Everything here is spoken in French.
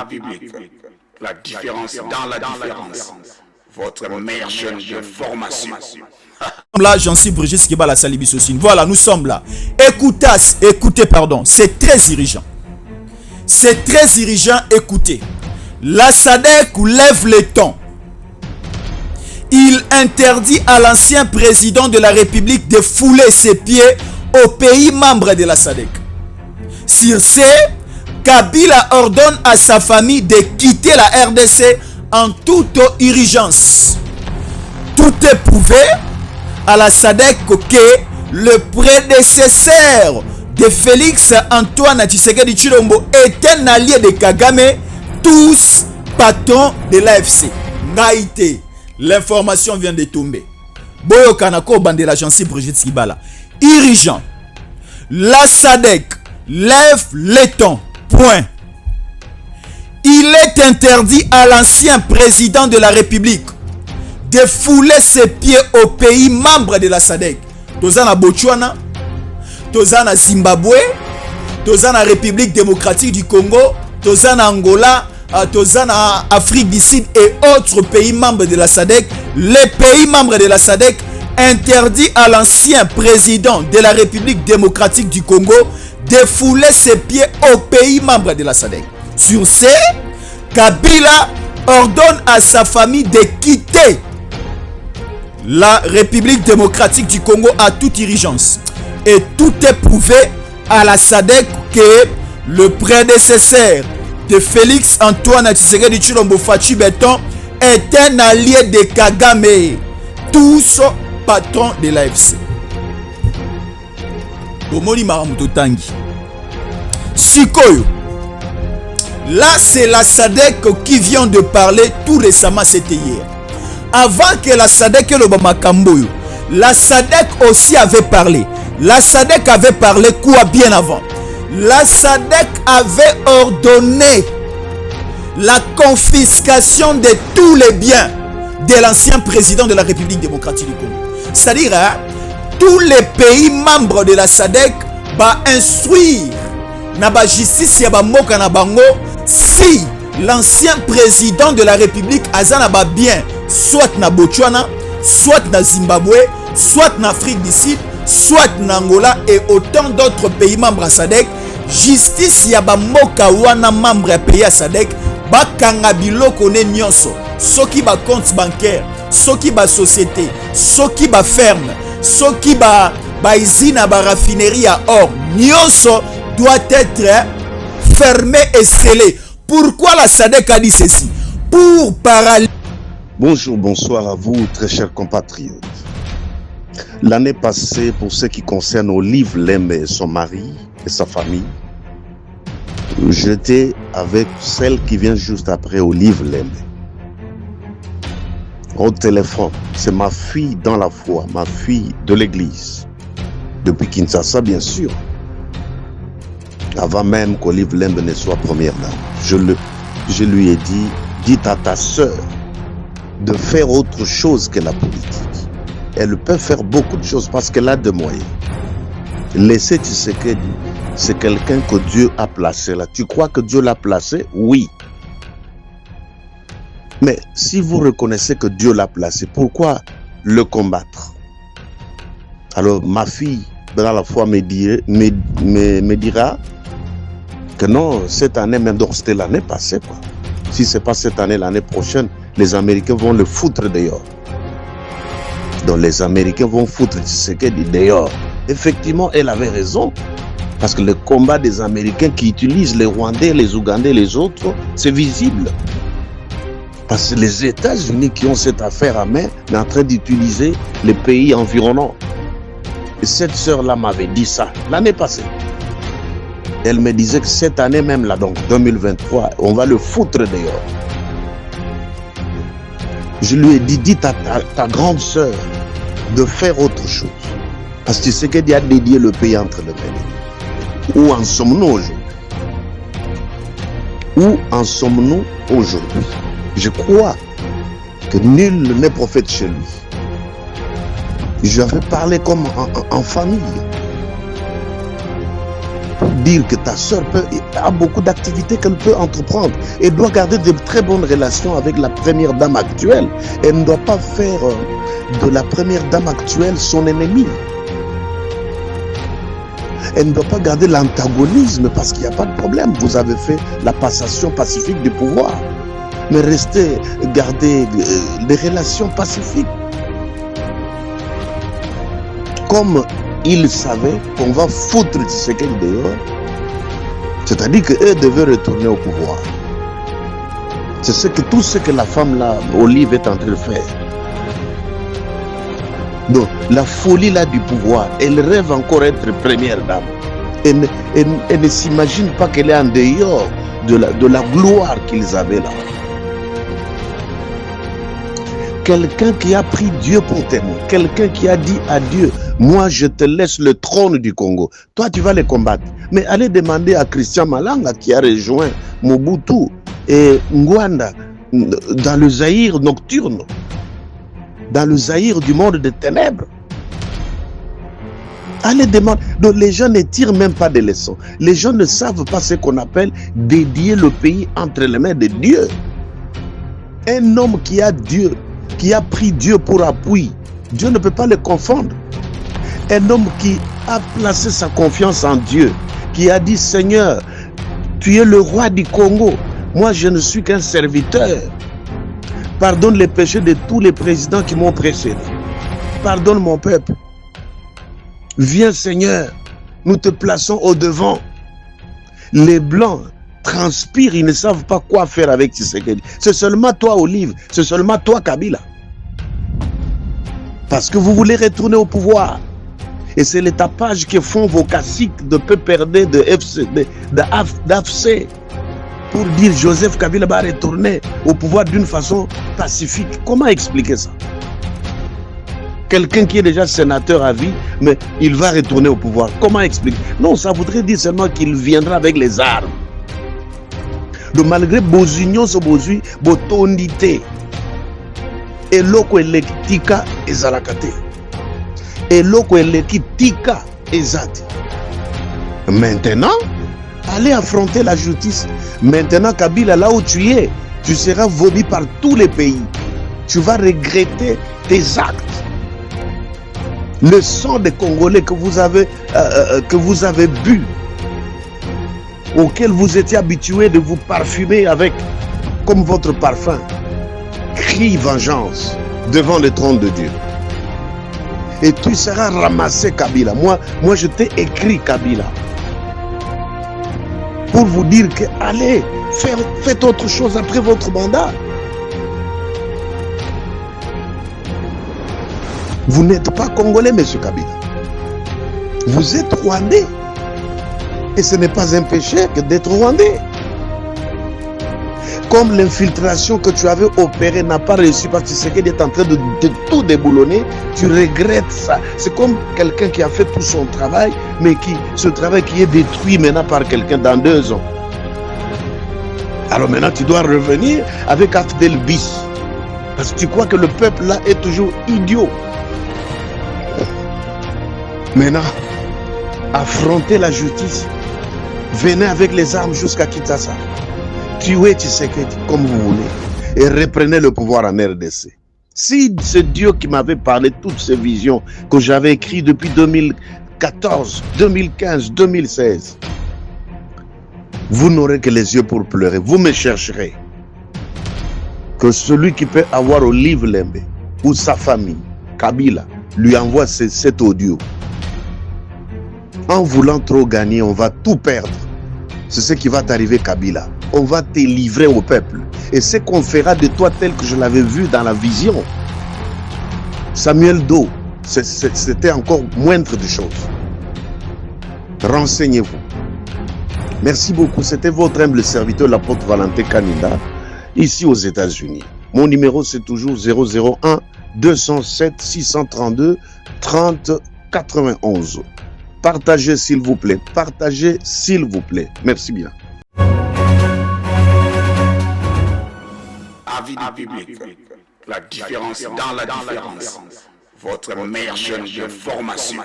public. La différence dans la différence. Votre meilleure chaîne de formation. Là, j'en suis Brigitte Skibala Salibisosine. Voilà, nous sommes là. Écoutez, pardon. C'est très irritant. C'est très irritant, écoutez. La SADC lève les tons. Il interdit à l'ancien président de la République de fouler ses pieds aux pays membres de la SADC. Sur ce, Kabila ordonne à sa famille de quitter la RDC en toute urgence. Tout est prouvé à la SADC que le prédécesseur de Félix Antoine Tshisekedi Tshilombo est un allié de Kagame, tous patrons de l'AFC. Naïté, l'information vient de tomber. Boyo Kanako bande l'agence Brigitte Skibala. Irrigeant. La SADC lève les tons. Point. Il est interdit à l'ancien président de la République de fouler ses pieds aux pays membres de la SADC. Tozana Botswana, Tozana Zimbabwe, Tozana République démocratique du Congo, Tozana Angola, Tozana Afrique du Sud et autres pays membres de la SADC. Les pays membres de la SADC interdit à l'ancien président de la République démocratique du Congo de fouler ses pieds aux pays membres de la SADC. Sur ce, Kabila ordonne à sa famille de quitter la République démocratique du Congo à toute urgence. Et tout est prouvé à la SADC que le prédécesseur de Félix Antoine Tshisekedi Tshilombo Fachi Beton est un allié de Kagame, tous patrons de l'AFC. Omoni Maramuto Tangi. Sikoyo. Là, c'est la SADC qui vient de parler tout récemment, c'était hier. Avant que la SADC et l'Obama Kamboyo, la SADC aussi avait parlé. La SADC avait parlé quoi bien avant? La SADC avait ordonné la confiscation de tous les biens de l'ancien président de la République démocratique du Congo. C'est-à-dire, tous les pays membres de la SADC va instruire na justice ya bamoka na bango si l'ancien président de la République azana ba bien soit na Botswana, soit na Zimbabwe, soit na Afrique du Sud, soit na Angola et autant d'autres pays membres à SADC. Justice ya bamoka wana membre ya pays à SADC bakanga biloko ne nyonso, soki ba compte bancaire, soki ba société, soki ba ferme, soki ba usine ba raffinerie à or, nyonso doit être fermé et scellé. Pourquoi la SADC a dit ceci? Pour paralyser. Bonjour, bonsoir à vous, très chers compatriotes. L'année passée, pour ce qui concerne Olive Lembe et son mari et sa famille, j'étais avec celle qui vient juste après Olive Lembe. Au téléphone, c'est ma fille dans la foi, ma fille de l'église. Depuis Kinshasa, bien sûr. Avant même qu'Olive Lembe ne soit première dame. Je lui ai dit, dites à ta sœur de faire autre chose que la politique. Elle peut faire beaucoup de choses parce qu'elle a des moyens. Laissez Tshisekedi, c'est quelqu'un que Dieu a placé là. Tu crois que Dieu l'a placé? Oui. Mais si vous reconnaissez que Dieu l'a placé, pourquoi le combattre? Alors ma fille, dans la foi, me dira que non, cette année, même donc c'était l'année passée, quoi. Si ce n'est pas cette année, l'année prochaine, les Américains vont le foutre dehors. Donc les Américains vont foutre Tshisekedi dehors. Effectivement, elle avait raison. Parce que le combat des Américains qui utilisent les Rwandais, les Ougandais, les autres, c'est visible. Parce que les États-Unis qui ont cette affaire à main, sont en train d'utiliser les pays environnants. Et cette sœur-là m'avait dit ça l'année passée. Elle me disait que cette année même, là, donc 2023, on va le foutre dehors. Je lui ai dit, dites à ta grande sœur de faire autre chose. Parce que tu sais qu'elle a dédié le pays entre les mains. Où en sommes-nous aujourd'hui? Où en sommes-nous aujourd'hui? Je crois que nul n'est prophète chez lui. Je vais parler comme en famille. dire que ta soeur a beaucoup d'activités qu'elle peut entreprendre et doit garder de très bonnes relations avec la première dame actuelle. Elle ne doit pas faire de la première dame actuelle son ennemi. Elle ne doit pas garder l'antagonisme parce qu'il n'y a pas de problème. Vous avez fait la passation pacifique du pouvoir. Mais gardez des relations pacifiques. Comme ils savaient qu'on va foutre Tshisekedi dehors, c'est-à-dire qu'eux devaient retourner au pouvoir. C'est tout ce que la femme là, Olive, est en train de faire. Donc, la folie là du pouvoir, elle rêve encore être première dame. Elle ne s'imagine pas qu'elle est en dehors de la gloire qu'ils avaient là. Quelqu'un qui a pris Dieu pour témoin, quelqu'un qui a dit à Dieu, moi je te laisse le trône du Congo, toi tu vas les combattre. Mais allez demander à Christian Malanga qui a rejoint Mobutu et Ngwanda dans le Zaïre nocturne, dans le Zaïre du monde des ténèbres. Allez demander. Donc les gens ne tirent même pas des leçons. Les gens ne savent pas ce qu'on appelle dédier le pays entre les mains de Dieu. Un homme qui a Dieu, qui a pris Dieu pour appui, Dieu ne peut pas le confondre. Un homme qui a placé sa confiance en Dieu, qui a dit, Seigneur, tu es le roi du Congo, moi je ne suis qu'un serviteur. Pardonne les péchés de tous les présidents qui m'ont précédé. Pardonne mon peuple. Viens Seigneur, nous te plaçons au devant. Les Blancs transpirent, ils ne savent pas quoi faire avec Tshisekedi. C'est seulement toi Olive, c'est seulement toi Kabila. Parce que vous voulez retourner au pouvoir. Et c'est les tapages que font vos caciques de PPRD, d'AFC, pour dire Joseph Kabila va retourner au pouvoir d'une façon pacifique. Comment expliquer ça? Quelqu'un qui est déjà sénateur à vie, mais il va retourner au pouvoir. Comment expliquer? Non, ça voudrait dire seulement qu'il viendra avec les armes. Donc malgré vos unions, vos tondités, et l'oko elektika ezalakate. Et l'oko elektika ezati. Maintenant, allez affronter la justice. Maintenant, Kabila, là où tu es, tu seras vomi par tous les pays. Tu vas regretter tes actes. Le sang des Congolais que vous avez bu, auquel vous étiez habitué de vous parfumer avec, comme votre parfum, crie vengeance devant le trône de Dieu. Et tu seras ramassé, Kabila. Moi je t'ai écrit, Kabila, pour vous dire que allez, faites autre chose après votre mandat. Vous n'êtes pas Congolais, monsieur Kabila. Vous êtes Rwandais. Et ce n'est pas un péché que d'être Rwandais. Comme l'infiltration que tu avais opérée n'a pas réussi parce que Tshisekedi est en train de tout déboulonner, tu regrettes ça. C'est comme quelqu'un qui a fait tout son travail, mais ce travail qui est détruit maintenant par quelqu'un dans 2 ans. Alors maintenant, tu dois revenir avec Afdel Bis. Parce que tu crois que le peuple là est toujours idiot. Maintenant, affrontez la justice. Venez avec les armes jusqu'à Kinshasa. Tuez Tshisekedi comme vous voulez. Et reprenez le pouvoir en RDC. Si c'est Dieu qui m'avait parlé toutes ces visions que j'avais écrites depuis 2014, 2015, 2016, vous n'aurez que les yeux pour pleurer. Vous me chercherez. Que celui qui peut avoir Olive Lembe ou sa famille, Kabila, lui envoie cet audio. En voulant trop gagner, on va tout perdre. C'est ce qui va t'arriver, Kabila. On va te livrer au peuple. Et ce qu'on fera de toi tel que je l'avais vu dans la vision. Samuel Doe, c'était encore moindre de choses. Renseignez-vous. Merci beaucoup. C'était votre humble serviteur, l'apôtre Valentin Kanida, ici aux États-Unis. Mon numéro, c'est toujours 001 207 632 30 91. Partagez s'il vous plaît. Partagez s'il vous plaît. Merci bien. Avis du public. La différence dans la différence. Votre meilleure chaîne de formation.